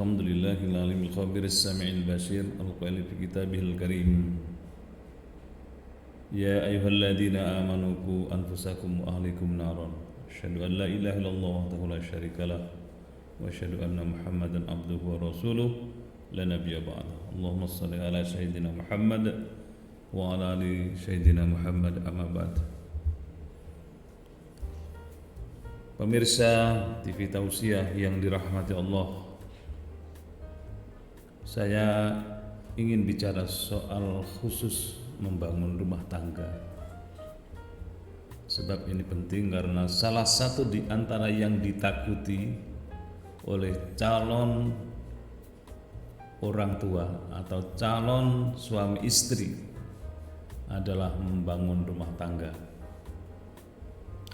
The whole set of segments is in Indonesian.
الحمد لله العليم الخبير السميع البشير القائل في كتابه الكريم يا أيها الذين آمنوا قوا أنفسكم وأهليكم نارا أشهد أن لا إله إلا الله وحده لا شريك له وأشهد أن محمدا عبده ورسوله لا نبي بعده اللهم صل على سيدنا محمد وعلى آل سيدنا محمد أما بعد. Pemirsa TV Tausiah yang dirahmati Allah, saya ingin bicara soal khusus membangun rumah tangga. Sebab ini penting karena salah satu di antara yang ditakuti oleh calon orang tua atau calon suami istri adalah membangun rumah tangga.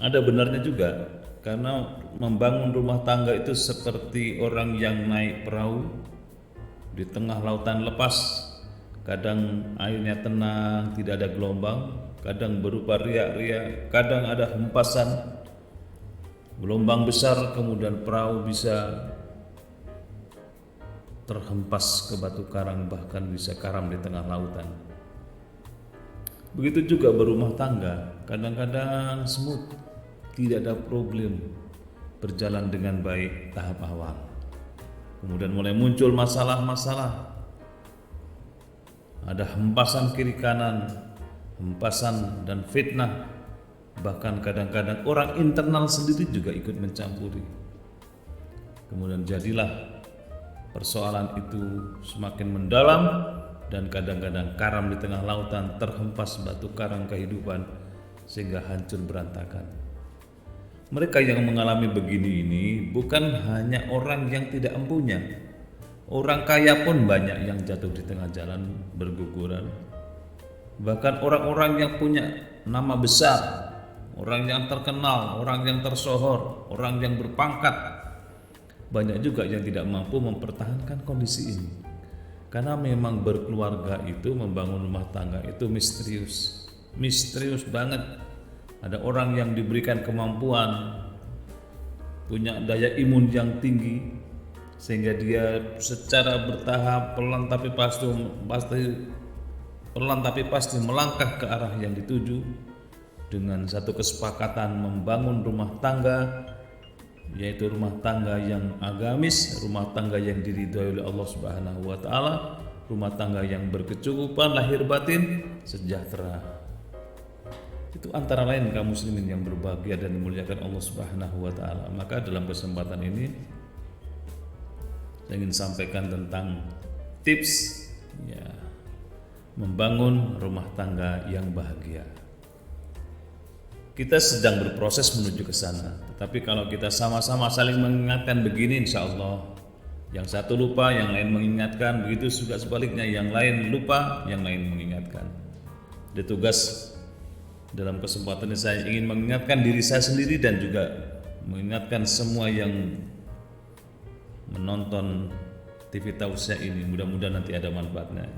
Ada benarnya juga, karena membangun rumah tangga itu seperti orang yang naik perahu di tengah lautan lepas. Kadang airnya tenang, tidak ada gelombang, kadang berupa riak-riak, kadang ada hempasan gelombang besar, kemudian perahu bisa terhempas ke batu karang, bahkan bisa karam di tengah lautan. Begitu juga berumah tangga, kadang-kadang smooth, tidak ada problem, berjalan dengan baik tahap awal. Kemudian mulai muncul masalah-masalah, ada hempasan kiri kanan, hempasan dan fitnah, bahkan kadang-kadang orang internal sendiri juga ikut mencampuri. Kemudian jadilah persoalan itu semakin mendalam dan kadang-kadang karam di tengah lautan, terhempas batu karang kehidupan sehingga hancur berantakan. Mereka yang mengalami begini ini bukan hanya orang yang tidak empunya. Orang kaya pun banyak yang jatuh di tengah jalan berguguran. Bahkan orang-orang yang punya nama besar, orang yang terkenal, orang yang tersohor, orang yang berpangkat, banyak juga yang tidak mampu mempertahankan kondisi ini. Karena memang berkeluarga itu, membangun rumah tangga itu misterius banget. Ada orang yang diberikan kemampuan, punya daya imun yang tinggi, sehingga dia secara bertahap perlahan tapi pasti melangkah ke arah yang dituju dengan satu kesepakatan membangun rumah tangga, yaitu rumah tangga yang agamis, rumah tangga yang diridhoi oleh Allah Subhanahu wa taala, rumah tangga yang berkecukupan lahir batin, sejahtera. Itu antara lain kaum muslimin yang berbahagia dan dimuliakan Allah Subhanahu wa taala. Maka dalam kesempatan ini saya ingin sampaikan tentang tips membangun rumah tangga yang bahagia. Kita sedang berproses menuju ke sana, tetapi kalau kita sama-sama saling mengingatkan begini, insya Allah yang satu lupa, yang lain mengingatkan, begitu juga sebaliknya, yang lain lupa, yang lain mengingatkan. Ada tugas dalam kesempatan ini saya ingin mengingatkan diri saya sendiri dan juga mengingatkan semua yang menonton TV Tausiah ini, mudah-mudahan nanti ada manfaatnya.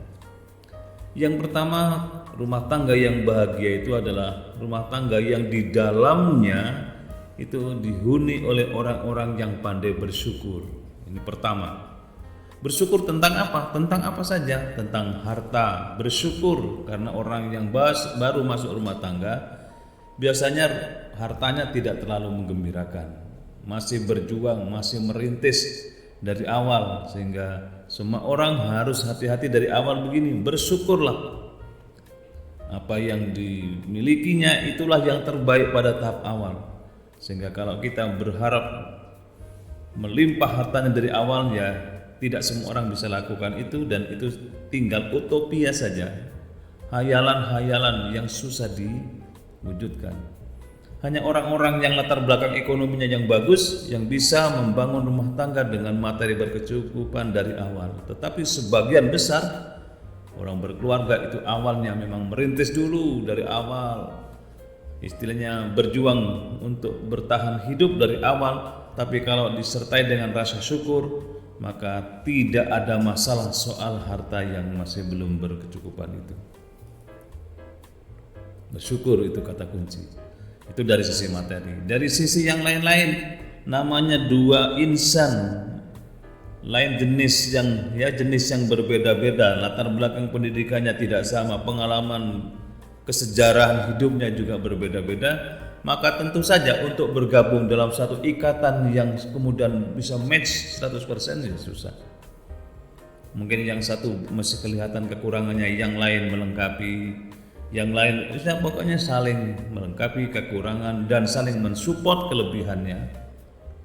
Yang pertama, rumah tangga yang bahagia itu adalah rumah tangga yang di dalamnya itu dihuni oleh orang-orang yang pandai bersyukur. Ini pertama. Bersyukur tentang apa? Tentang apa saja? Tentang harta, bersyukur karena orang yang baru masuk rumah tangga biasanya hartanya tidak terlalu menggembirakan, masih berjuang, masih merintis dari awal, sehingga semua orang harus hati-hati dari awal begini. Bersyukurlah, apa yang dimilikinya itulah yang terbaik pada tahap awal, sehingga kalau kita berharap melimpah hartanya dari awal, ya tidak semua orang bisa lakukan itu, dan itu tinggal utopia saja, hayalan-hayalan yang susah diwujudkan. Hanya orang-orang yang latar belakang ekonominya yang bagus yang bisa membangun rumah tangga dengan materi berkecukupan dari awal. Tetapi sebagian besar orang berkeluarga itu awalnya memang merintis dulu dari awal, istilahnya berjuang untuk bertahan hidup dari awal. Tapi kalau disertai dengan rasa syukur, maka tidak ada masalah soal harta yang masih belum berkecukupan itu. Bersyukur itu kata kunci. Itu dari sisi materi. Dari sisi yang lain-lain, namanya dua insan lain jenis yang berbeda-beda, latar belakang pendidikannya tidak sama, pengalaman kesejarahan hidupnya juga berbeda-beda, maka tentu saja untuk bergabung dalam satu ikatan yang kemudian bisa match 100% ya susah. Mungkin yang satu masih kelihatan kekurangannya, yang lain melengkapi, yang lain pokoknya saling melengkapi kekurangan dan saling mensupport kelebihannya.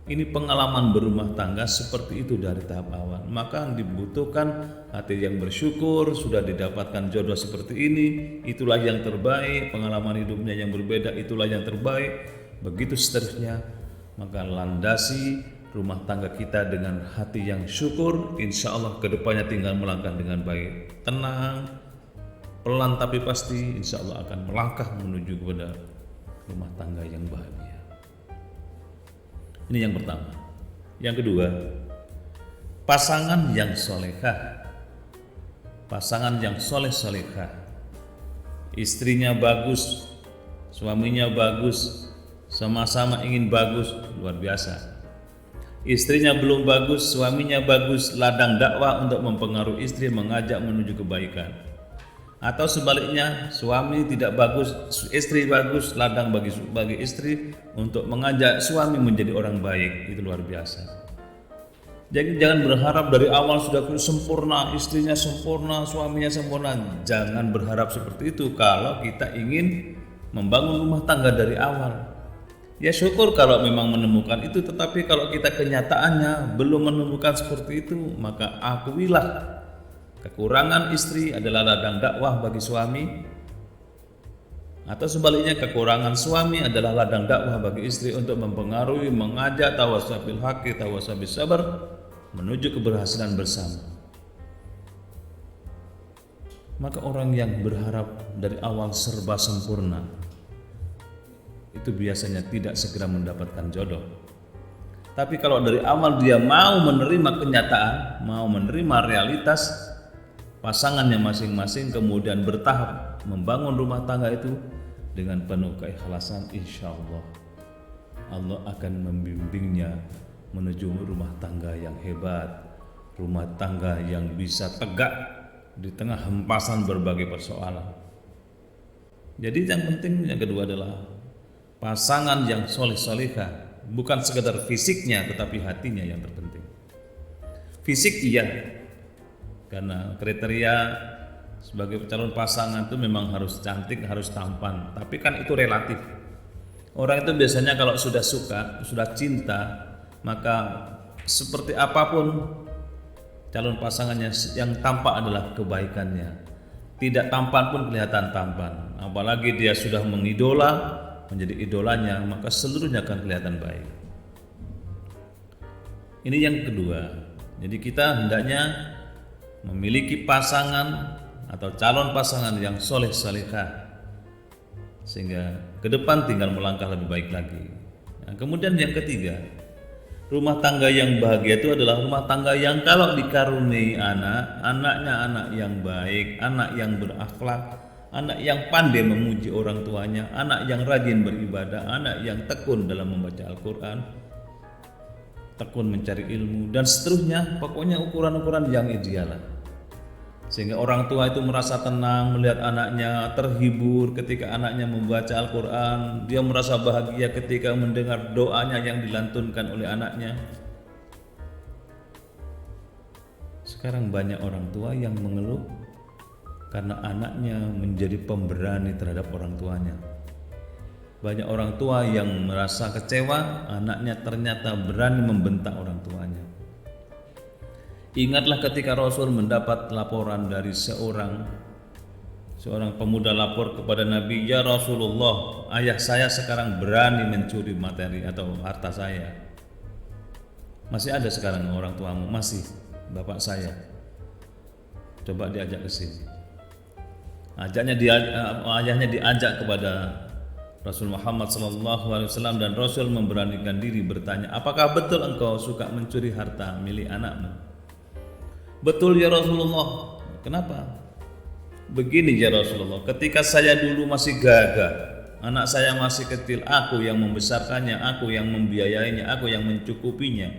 Ini pengalaman berumah tangga seperti itu dari tahap awal. Maka dibutuhkan hati yang bersyukur, sudah didapatkan jodoh seperti ini, itulah yang terbaik. Pengalaman hidupnya yang berbeda, itulah yang terbaik. Begitu seterusnya. Maka landasi rumah tangga kita dengan hati yang syukur, insya Allah kedepannya tinggal melangkah dengan baik, tenang, pelan tapi pasti, insya Allah akan melangkah menuju kepada rumah tangga yang bahagia. Ini yang pertama. Yang kedua, pasangan yang solehah. Pasangan yang soleh-solehah. Istrinya bagus, suaminya bagus, sama-sama ingin bagus, luar biasa. Istrinya belum bagus, suaminya bagus, ladang dakwah untuk mempengaruhi istri, mengajak menuju kebaikan. Atau sebaliknya, suami tidak bagus, istri bagus, ladang bagi istri untuk mengajak suami menjadi orang baik. Itu luar biasa. Jadi jangan berharap dari awal sudah sempurna, istrinya sempurna, suaminya sempurna. Jangan berharap seperti itu kalau kita ingin membangun rumah tangga dari awal. Ya syukur kalau memang menemukan itu, tetapi kalau kita kenyataannya belum menemukan seperti itu, maka akuilah kekurangan istri adalah ladang dakwah bagi suami, atau sebaliknya kekurangan suami adalah ladang dakwah bagi istri untuk mempengaruhi, mengajak tawasabil haqqi, tawasabil sabar menuju keberhasilan bersama. Maka orang yang berharap dari awal serba sempurna itu biasanya tidak segera mendapatkan jodoh. Tapi kalau dari awal dia mau menerima kenyataan, mau menerima realitas pasangannya masing-masing, kemudian bertahap membangun rumah tangga itu dengan penuh keikhlasan, insya Allah akan membimbingnya menuju rumah tangga yang hebat, rumah tangga yang bisa tegak di tengah hempasan berbagai persoalan. Jadi yang penting yang kedua adalah pasangan yang soleh-solehah, bukan sekedar fisiknya tetapi hatinya yang terpenting. Fisik iya, karena kriteria sebagai calon pasangan itu memang harus cantik, harus tampan. Tapi kan itu relatif. Orang itu biasanya kalau sudah suka, sudah cinta, maka seperti apapun calon pasangannya yang tampak adalah kebaikannya. Tidak tampan pun kelihatan tampan. Apalagi dia sudah mengidola, menjadi idolanya, maka seluruhnya akan kelihatan baik. Ini yang kedua. Jadi kita hendaknya memiliki pasangan atau calon pasangan yang soleh salihah, sehingga ke depan tinggal melangkah lebih baik lagi. Nah, kemudian yang ketiga, rumah tangga yang bahagia itu adalah rumah tangga yang kalau dikaruniai anaknya anak yang baik, anak yang berakhlak, anak yang pandai memuji orang tuanya, anak yang rajin beribadah, anak yang tekun dalam membaca Al-Quran, tekun mencari ilmu, dan seterusnya. Pokoknya ukuran-ukuran yang ideal, sehingga orang tua itu merasa tenang melihat anaknya, terhibur ketika anaknya membaca Al-Quran, dia merasa bahagia ketika mendengar doanya yang dilantunkan oleh anaknya. Sekarang banyak orang tua yang mengeluh karena anaknya menjadi pemberani terhadap orang tuanya. Banyak orang tua yang merasa kecewa anaknya ternyata berani membentak orang tuanya. Ingatlah ketika Rasul mendapat laporan dari seorang pemuda lapor kepada Nabi, "Ya Rasulullah, ayah saya sekarang berani mencuri materi atau harta saya." Masih ada sekarang orang tuamu? Masih, bapak saya. Coba diajak ke sini. Ayahnya diajak kepada Rasul Muhammad SAW, dan Rasul memberanikan diri bertanya, "Apakah betul engkau suka mencuri harta milik anakmu?" "Betul ya Rasulullah." "Kenapa?" "Begini ya Rasulullah, ketika saya dulu masih gagah, anak saya masih kecil, aku yang membesarkannya, aku yang membiayainya, aku yang mencukupinya.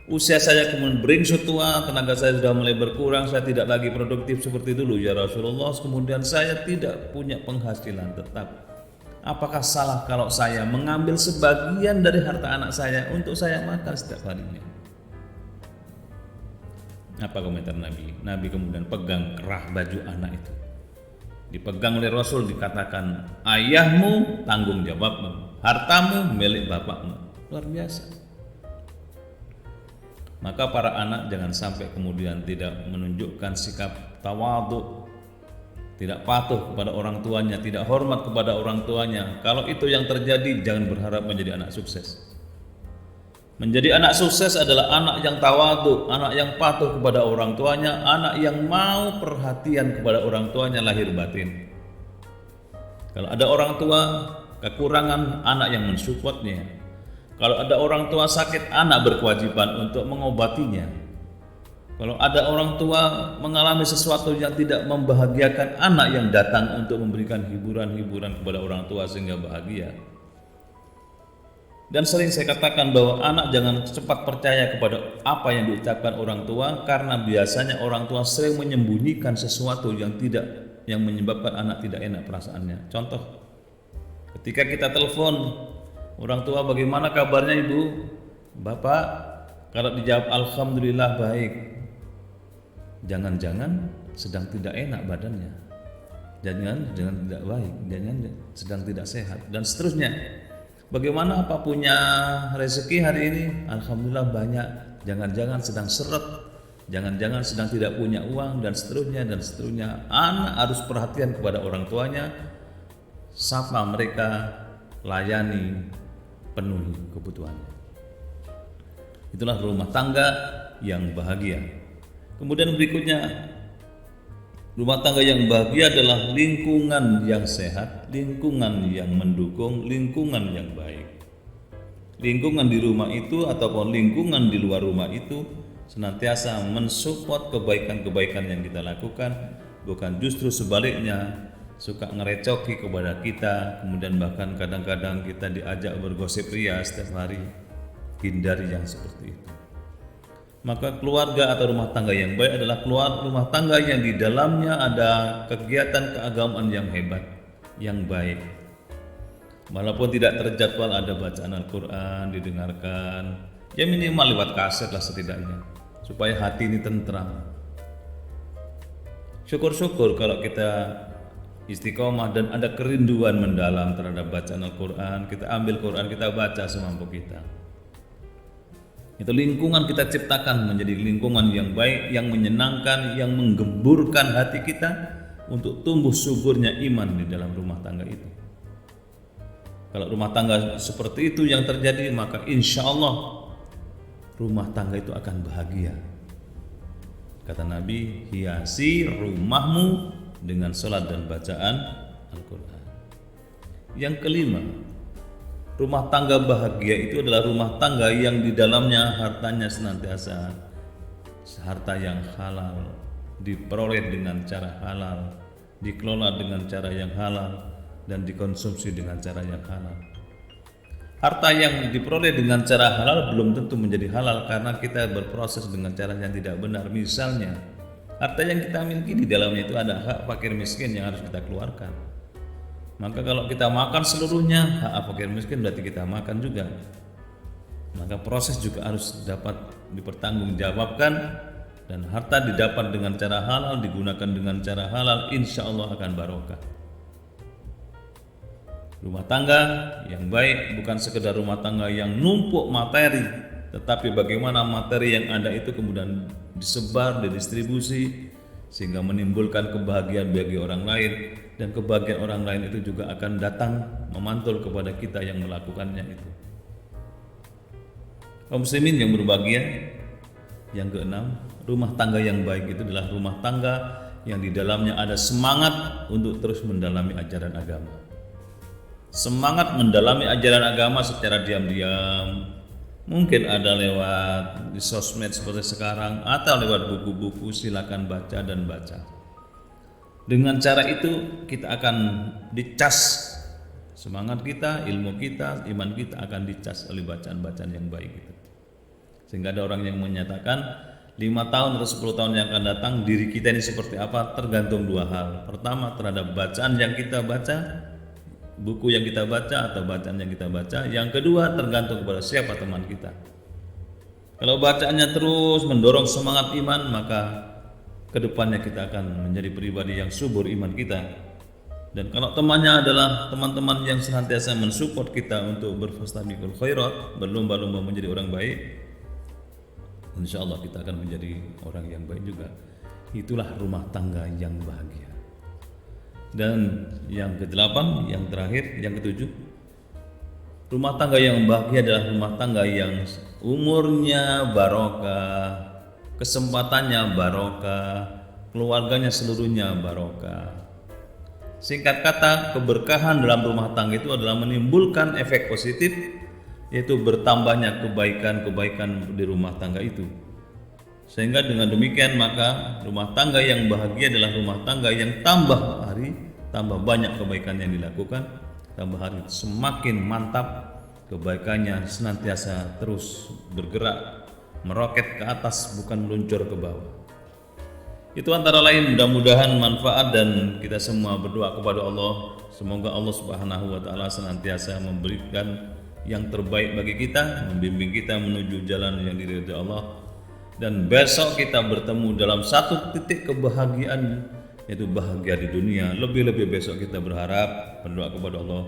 Usia saya kemudian beringsut tua, tenaga saya sudah mulai berkurang, saya tidak lagi produktif seperti dulu ya Rasulullah. Kemudian saya tidak punya penghasilan tetap. Apakah salah kalau saya mengambil sebagian dari harta anak saya untuk saya makan setiap harinya? Apa komentar Nabi? Nabi kemudian pegang kerah baju anak itu. Dipegang oleh Rasul, dikatakan, ayahmu tanggung jawabmu, hartamu milik bapakmu. Luar biasa. Maka para anak jangan sampai kemudian tidak menunjukkan sikap tawadhu, tidak patuh kepada orang tuanya, tidak hormat kepada orang tuanya. Kalau itu yang terjadi, jangan berharap menjadi anak sukses. Menjadi anak sukses adalah anak yang tawadhu, anak yang patuh kepada orang tuanya, anak yang mau perhatian kepada orang tuanya lahir batin. Kalau ada orang tua kekurangan, anak yang mensupportnya. Kalau ada orang tua sakit, anak berkewajiban untuk mengobatinya. Kalau ada orang tua mengalami sesuatu yang tidak membahagiakan, anak yang datang untuk memberikan hiburan-hiburan kepada orang tua sehingga bahagia. Dan sering saya katakan bahwa anak jangan cepat percaya kepada apa yang diucapkan orang tua, karena biasanya orang tua sering menyembunyikan sesuatu yang menyebabkan anak tidak enak perasaannya. Contoh, ketika kita telepon orang tua, bagaimana kabarnya ibu, bapak, kalau dijawab alhamdulillah baik, jangan-jangan sedang tidak enak badannya, jangan tidak baik, jangan sedang tidak sehat, dan seterusnya. Bagaimana apa punya rezeki hari ini? Alhamdulillah banyak. Jangan-jangan sedang seret, jangan-jangan sedang tidak punya uang, dan seterusnya dan seterusnya. Anak harus perhatian kepada orang tuanya, sapa mereka, layani, penuhi kebutuhannya. Itulah rumah tangga yang bahagia. Kemudian berikutnya, rumah tangga yang bahagia adalah lingkungan yang sehat, lingkungan yang mendukung, lingkungan yang baik. Lingkungan di rumah itu ataupun lingkungan di luar rumah itu senantiasa mensupport kebaikan-kebaikan yang kita lakukan, bukan justru sebaliknya suka ngerecoki kepada kita, kemudian bahkan kadang-kadang kita diajak bergosip ria setiap hari. Hindari yang seperti itu. Maka keluarga atau rumah tangga yang baik adalah rumah tangga yang di dalamnya ada kegiatan keagamaan yang hebat, yang baik. Walaupun tidak terjadwal ada bacaan Al-Quran, didengarkan, ya minimal lewat kaset lah setidaknya, supaya hati ini tentram. Syukur-syukur kalau kita istiqomah dan ada kerinduan mendalam terhadap bacaan Al-Quran, kita ambil Quran, kita baca semampu kita. Itu lingkungan kita ciptakan menjadi lingkungan yang baik, yang menyenangkan, yang menggemburkan hati kita untuk tumbuh suburnya iman di dalam rumah tangga itu. Kalau rumah tangga seperti itu yang terjadi, maka insya Allah rumah tangga itu akan bahagia. Kata Nabi, hiasi rumahmu dengan salat dan bacaan Al-Quran. Yang kelima, rumah tangga bahagia itu adalah rumah tangga yang di dalamnya hartanya senantiasa harta yang halal, diperoleh dengan cara halal, dikelola dengan cara yang halal, dan dikonsumsi dengan cara yang halal. Harta yang diperoleh dengan cara halal belum tentu menjadi halal karena kita berproses dengan cara yang tidak benar. Misalnya, harta yang kita miliki di dalamnya itu ada hak fakir miskin yang harus kita keluarkan. Maka kalau kita makan seluruhnya, hak fakir miskin berarti kita makan juga. Maka proses juga harus dapat dipertanggungjawabkan, dan harta didapat dengan cara halal, digunakan dengan cara halal, insya Allah akan barokah. Rumah tangga yang baik bukan sekedar rumah tangga yang numpuk materi, tetapi bagaimana materi yang ada itu kemudian disebar, didistribusi, sehingga menimbulkan kebahagiaan bagi orang lain, dan kebahagiaan orang lain itu juga akan datang memantul kepada kita yang melakukannya itu. Kaum muslimin yang berbahagia, yang keenam, rumah tangga yang baik itu adalah rumah tangga yang di dalamnya ada semangat untuk terus mendalami ajaran agama. Semangat mendalami ajaran agama secara diam-diam, mungkin ada lewat di sosmed seperti sekarang atau lewat buku-buku, silakan baca dan baca. Dengan cara itu kita akan dicas semangat kita, ilmu kita, iman kita akan dicas oleh bacaan-bacaan yang baik itu. Sehingga ada orang yang menyatakan 5 tahun atau 10 tahun yang akan datang diri kita ini seperti apa tergantung 2 hal. Pertama, terhadap bacaan yang kita baca, buku yang kita baca atau bacaan yang kita baca. Yang kedua, tergantung kepada siapa teman kita. Kalau bacaannya terus mendorong semangat iman, maka kedepannya kita akan menjadi pribadi yang subur iman kita. Dan kalau temannya adalah teman-teman yang senantiasa mensupport kita untuk berfastabiqul khairat, berlomba-lomba menjadi orang baik, insya Allah kita akan menjadi orang yang baik juga. Itulah rumah tangga yang bahagia. Dan yang ke-8, yang terakhir, yang ke-7, rumah tangga yang bahagia adalah rumah tangga yang umurnya barokah, kesempatannya barokah, keluarganya seluruhnya barokah. Singkat kata, keberkahan dalam rumah tangga itu adalah menimbulkan efek positif, yaitu bertambahnya kebaikan-kebaikan di rumah tangga itu. Sehingga dengan demikian maka rumah tangga yang bahagia adalah rumah tangga yang tambah hari, tambah banyak kebaikan yang dilakukan, tambah hari semakin mantap kebaikannya, senantiasa terus bergerak, meroket ke atas bukan meluncur ke bawah. Itu antara lain, mudah-mudahan manfaat dan kita semua berdoa kepada Allah. Semoga Allah Subhanahu wa taala senantiasa memberikan yang terbaik bagi kita, membimbing kita menuju jalan yang diridhai Allah. Dan besok kita bertemu dalam satu titik kebahagiaan, yaitu bahagia di dunia. Lebih-lebih besok kita berharap berdoa kepada Allah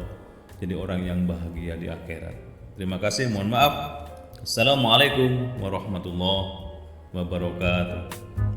jadi orang yang bahagia di akhirat. Terima kasih, mohon maaf. Assalamualaikum warahmatullahi wabarakatuh.